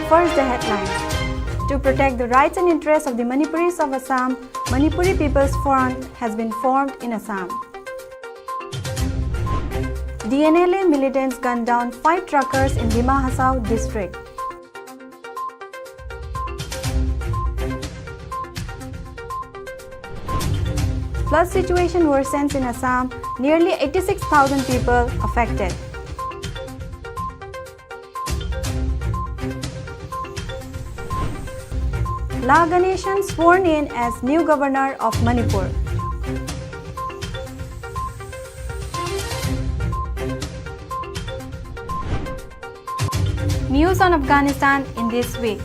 First, the headlines. To protect the rights and interests of the Manipuris of Assam, Manipuri People's Front has been formed in Assam. DNLA militants gunned down 5 truckers in Dima Hasao district. Flood situation worsens in Assam, nearly 86,000 people affected. La Ganeshan sworn in as new governor of Manipur. News on Afghanistan in this week.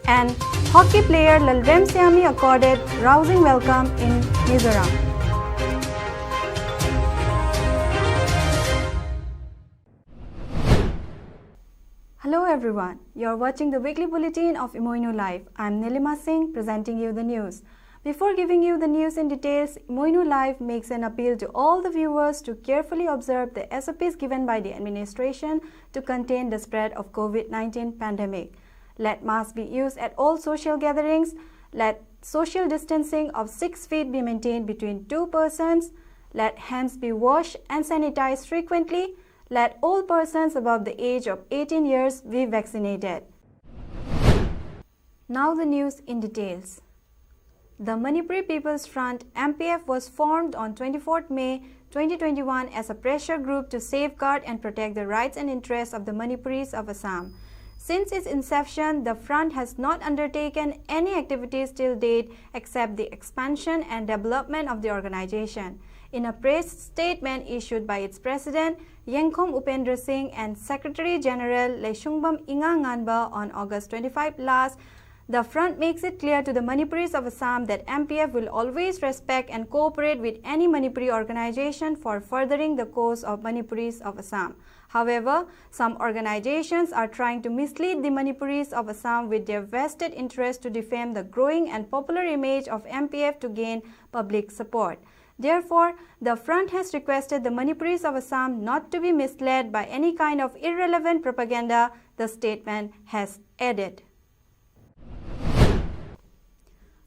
And hockey player Lalrem Siami accorded rousing welcome in Mizoram. Hello everyone, you are watching the weekly bulletin of Imoinu Live. I am Nilima Singh presenting you the news. Before giving you the news in details, Imoinu Live makes an appeal to all the viewers to carefully observe the SOPs given by the administration to contain the spread of COVID-19 pandemic. Let masks be used at all social gatherings. Let social distancing of 6 feet be maintained between 2 persons. Let hands be washed and sanitized frequently. Let all persons above the age of 18 years be vaccinated. Now the news in details. The Manipuri People's Front MPF was formed on 24th May 2021 as a pressure group to safeguard and protect the rights and interests of the Manipuris of Assam. Since its inception, the front has not undertaken any activities till date except the expansion and development of the organization. In a press statement issued by its president, Yengkhom Upendra Singh, and Secretary General Leishungbam Inga Nganba on August 25 last, the front makes it clear to the Manipuris of Assam that MPF will always respect and cooperate with any Manipuri organization for furthering the cause of Manipuris of Assam. However, some organizations are trying to mislead the Manipuris of Assam with their vested interest to defame the growing and popular image of MPF to gain public support. Therefore, the front has requested the Manipuris of Assam not to be misled by any kind of irrelevant propaganda, the statement has added.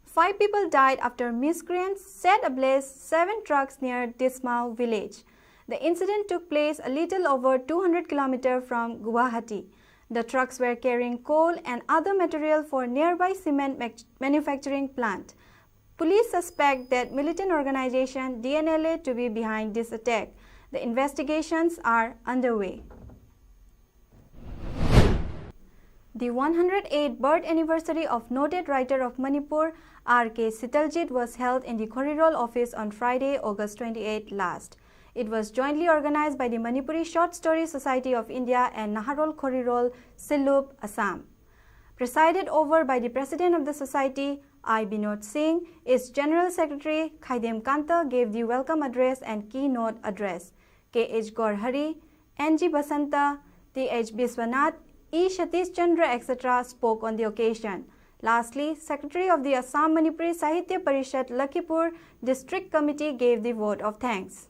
5 people died after miscreants set ablaze 7 trucks near Dismau village. The incident took place a little over 200 km from Guwahati. The trucks were carrying coal and other material for nearby cement manufacturing plant. Police suspect that militant organization DNLA to be behind this attack. The investigations are underway. The 108th birth anniversary of noted writer of Manipur, R.K. Sitaljit, was held in the Khorirol office on Friday, August 28 last. It was jointly organized by the Manipuri Short Story Society of India and Naharol Khorirol, Silup, Assam. Presided over by the president of the society, I. Binod Singh, its general secretary, Khaidem Kanta, gave the welcome address and keynote address. K.H. Gorhari, N.G. Basanta, T.H. Biswanath, E. Satish Chandra, etc. spoke on the occasion. Lastly, Secretary of the Assam Manipuri Sahitya Parishad Lakhipur District Committee gave the vote of thanks.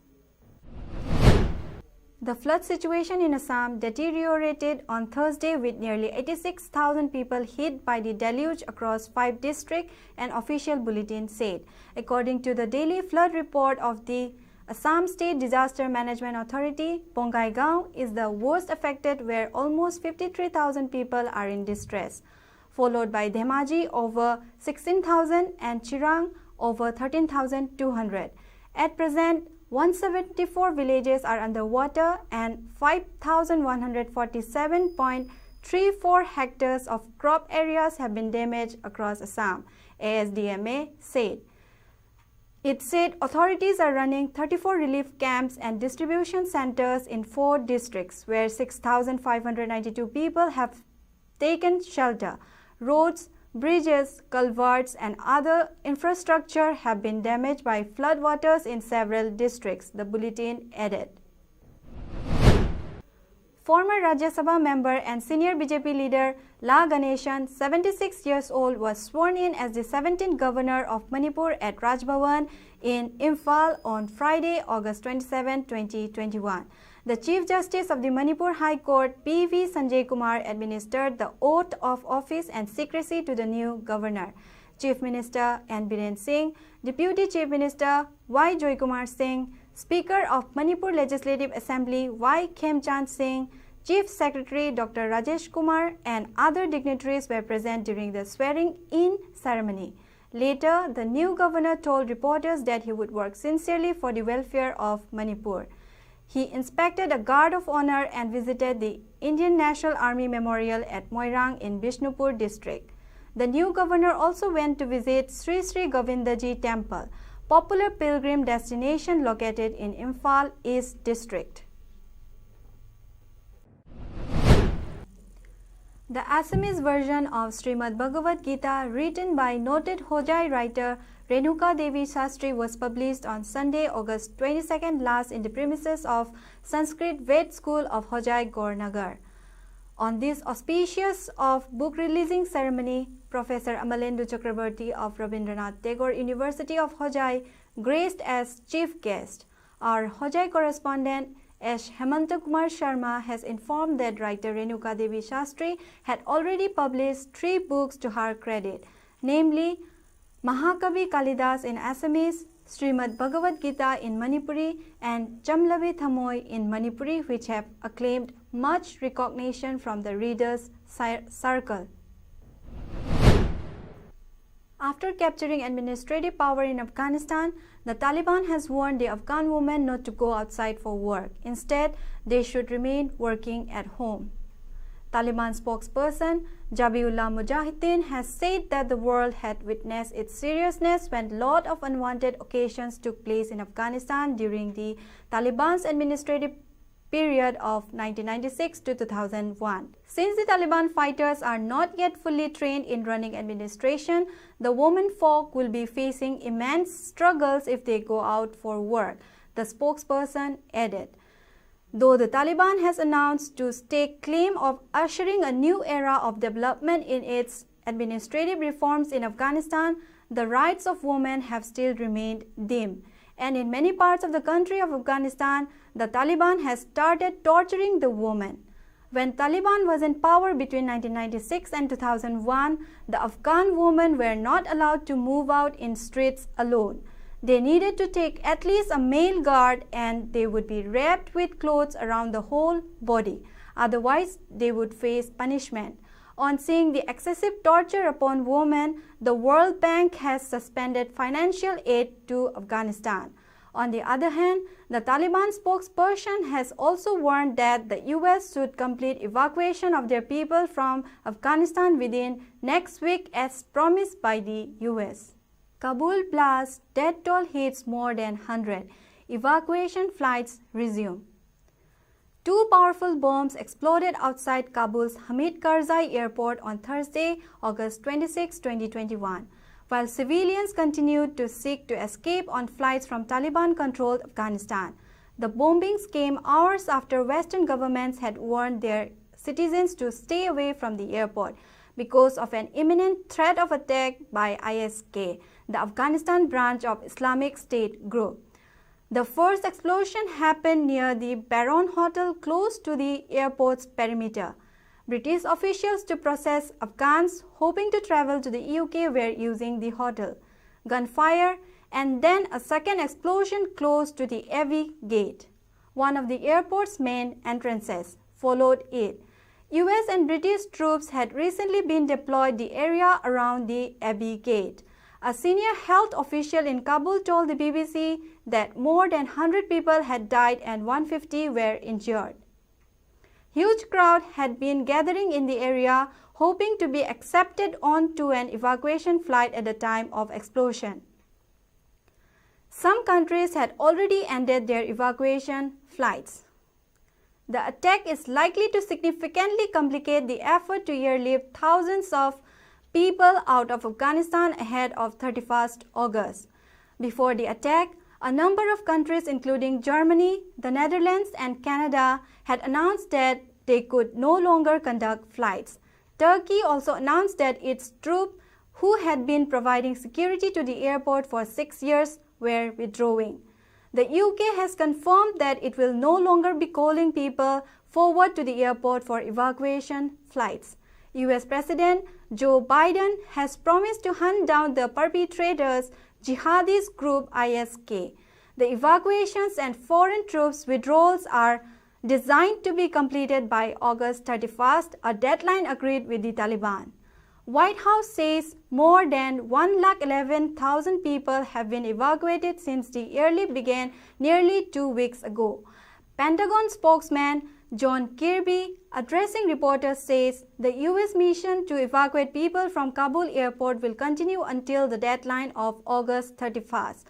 The flood situation in Assam deteriorated on Thursday with nearly 86,000 people hit by the deluge across 5 districts, an official bulletin said. According to the daily flood report of the Assam State Disaster Management Authority, Bongaigaon is the worst affected, where almost 53,000 people are in distress, followed by Dhemaji over 16,000 and Chirang over 13,200. At present, 174 villages are underwater and 5,147.34 hectares of crop areas have been damaged across Assam, ASDMA said. It said authorities are running 34 relief camps and distribution centers in 4 districts, where 6,592 people have taken shelter. Roads, bridges, culverts, and other infrastructure have been damaged by floodwaters in several districts, the bulletin added. Former Rajya Sabha member and senior BJP leader La Ganeshan, 76 years old, was sworn in as the 17th governor of Manipur at Raj Bhavan in Imphal on Friday, August 27, 2021. The Chief Justice of the Manipur High Court, P.V. Sanjay Kumar, administered the oath of office and secrecy to the new governor. Chief Minister N. Biren Singh, Deputy Chief Minister Y. Joykumar Singh, Speaker of Manipur Legislative Assembly Y. Khemchand Singh, Chief Secretary Dr. Rajesh Kumar and other dignitaries were present during the swearing-in ceremony. Later, the new governor told reporters that he would work sincerely for the welfare of Manipur. He inspected a guard of honor and visited the Indian National Army Memorial at Moirang in Bishnupur district. The new governor also went to visit Sri Sri Govindaji Temple, popular pilgrim destination located in Imphal East district. The Assamese version of Srimad Bhagavad Gita, written by noted Hojai writer Renuka Devi Shastri, was published on Sunday, August 22nd last in the premises of Sanskrit Ved School of Hojai, Gaurnagar. On this auspicious of book releasing ceremony, Professor Amalendu Chakrabarti of Rabindranath Tagore University of Hojai graced as chief guest. Our Hojai correspondent S. Hemanta Kumar Sharma has informed that writer Renuka Devi Shastri had already published 3 books to her credit, namely Mahakavi Kalidas in Assamese, Srimad Bhagavad Gita in Manipuri and Chamlabi Thamoi in Manipuri, which have acclaimed much recognition from the readers' circle. After capturing administrative power in Afghanistan, the Taliban has warned the Afghan women not to go outside for work. Instead, they should remain working at home. Taliban spokesperson Zabiullah Mujahideen has said that the world had witnessed its seriousness when a lot of unwanted occasions took place in Afghanistan during the Taliban's administrative period of 1996 to 2001. Since the Taliban fighters are not yet fully trained in running administration, the women folk will be facing immense struggles if they go out for work, the spokesperson added. Though the Taliban has announced to stake claim of ushering a new era of development in its administrative reforms in Afghanistan, the rights of women have still remained dim. And in many parts of the country of Afghanistan, the Taliban has started torturing the women. When Taliban was in power between 1996 and 2001, the Afghan women were not allowed to move out in streets alone. They needed to take at least a male guard and they would be wrapped with clothes around the whole body. Otherwise, they would face punishment. On seeing the excessive torture upon women, the World Bank has suspended financial aid to Afghanistan. On the other hand, the Taliban spokesperson has also warned that the US should complete evacuation of their people from Afghanistan within next week as promised by the US. Kabul blast, death toll hits more than 100. Evacuation flights resume. 2 powerful bombs exploded outside Kabul's Hamid Karzai airport on Thursday, August 26, 2021, while civilians continued to seek to escape on flights from Taliban-controlled Afghanistan. The bombings came hours after Western governments had warned their citizens to stay away from the airport because of an imminent threat of attack by ISK, the Afghanistan branch of Islamic State group. The first explosion happened near the Baron Hotel close to the airport's perimeter. British officials to process Afghans hoping to travel to the UK were using the hotel. Gunfire and then a second explosion close to the Abbey Gate, one of the airport's main entrances, followed it. US and British troops had recently been deployed the area around the Abbey Gate. A senior health official in Kabul told the BBC that more than 100 people had died and 150 were injured. Huge crowd had been gathering in the area hoping to be accepted onto an evacuation flight at the time of explosion. Some countries had already ended their evacuation flights. The attack is likely to significantly complicate the effort to airlift thousands of people out of Afghanistan ahead of 31st August. Before the attack, a number of countries including Germany, the Netherlands and Canada had announced that they could no longer conduct flights. Turkey also announced that its troops, who had been providing security to the airport for 6 years, were withdrawing. The UK has confirmed that it will no longer be calling people forward to the airport for evacuation flights. US President Joe Biden has promised to hunt down the perpetrators, jihadist group ISK. The evacuations and foreign troops withdrawals are designed to be completed by August 31st, a deadline agreed with the Taliban. White House says more than 111,000 people have been evacuated since the early began nearly 2 weeks ago. Pentagon spokesman John Kirby, addressing reporters, says the US mission to evacuate people from Kabul airport will continue until the deadline of August 31st.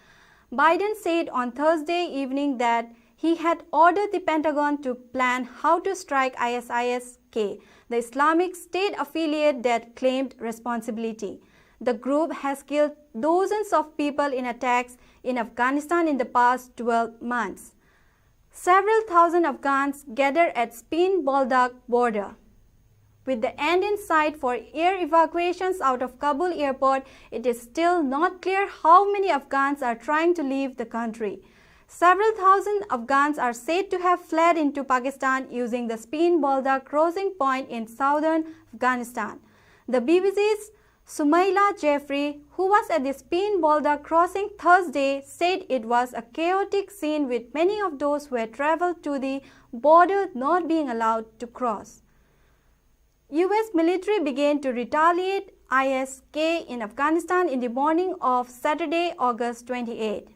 Biden said on Thursday evening that he had ordered the Pentagon to plan how to strike ISIS-K, the Islamic State affiliate that claimed responsibility. The group has killed dozens of people in attacks in Afghanistan in the past 12 months. Several thousand Afghans gathered at Spin Boldak border. With the end in sight for air evacuations out of Kabul airport, it is still not clear how many Afghans are trying to leave the country. Several thousand Afghans are said to have fled into Pakistan using the Spin Boldak crossing point in southern Afghanistan. The BBC's Sumaila Jeffrey, who was at the Spin Boldak crossing Thursday, said it was a chaotic scene with many of those who had travelled to the border not being allowed to cross. US military began to retaliate ISK in Afghanistan in the morning of Saturday, August 28.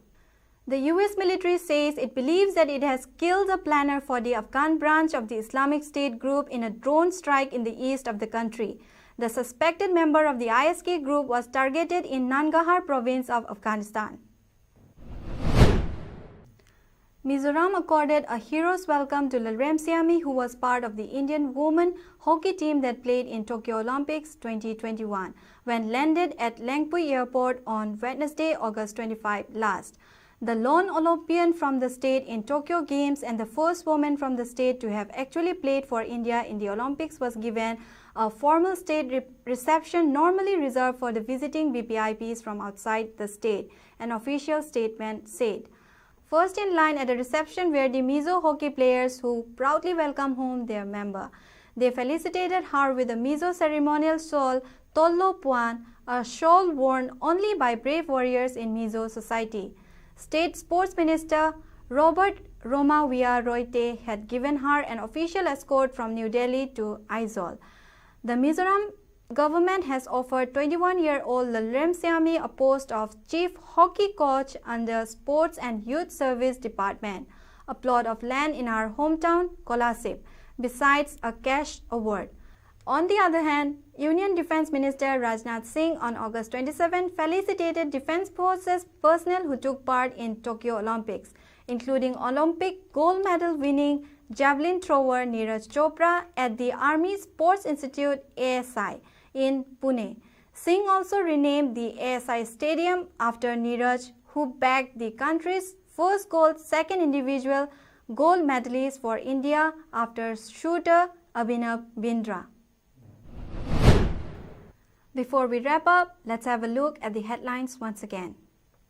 The US military says it believes that it has killed a planner for the Afghan branch of the Islamic State group in a drone strike in the east of the country. The suspected member of the ISK group was targeted in Nangarhar province of Afghanistan. Mizoram accorded a hero's welcome to Lalrem Siami, who was part of the Indian women hockey team that played in Tokyo Olympics 2021, when landed at Lengpui Airport on Wednesday, August 25 last. The lone Olympian from the state in Tokyo Games and the first woman from the state to have actually played for India in the Olympics was given a formal state reception normally reserved for the visiting VVIPs from outside the state, an official statement said. First in line at the reception were the Mizo hockey players who proudly welcomed home their member. They felicitated her with a Mizo ceremonial shawl, Tollo Puan, a shawl worn only by brave warriors in Mizo society. State Sports Minister Robert Romawiaroite had given her an official escort from New Delhi to Aizawl. The Mizoram government has offered 21-year-old Lalrem Siami a post of chief hockey coach under Sports and Youth Service Department, a plot of land in her hometown, Kolasip, besides a cash award. On the other hand, Union Defence Minister Rajnath Singh on August 27 felicitated Defence Forces personnel who took part in Tokyo Olympics, including Olympic gold medal winning javelin thrower Neeraj Chopra at the Army Sports Institute ASI in Pune. Singh also renamed the ASI Stadium after Neeraj, who bagged the country's first gold, second individual gold medalist for India after shooter Abhinav Bindra. Before we wrap up, let's have a look at the headlines once again.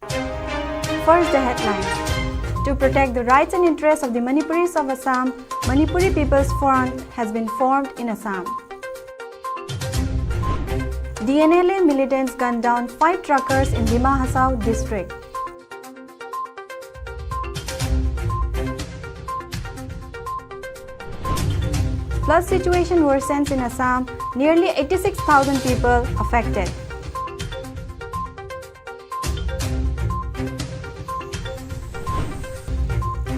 First, the headlines. To protect the rights and interests of the Manipuris of Assam, Manipuri People's Front has been formed in Assam. DNLA militants gunned down 5 truckers in Dima Hasao district. Flood situation worsens in Assam, nearly 86,000 people affected.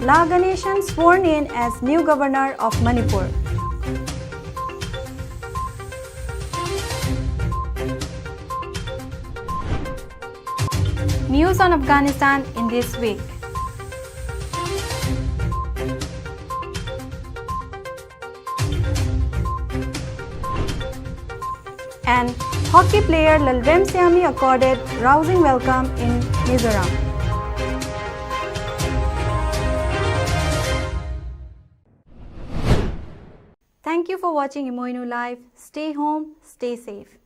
La Ganeshan sworn in as new governor of Manipur. News on Afghanistan in this week. And hockey player Lalrem Siami accorded rousing welcome in Mizoram. Thank you for watching Imoinu Live. Stay home, stay safe.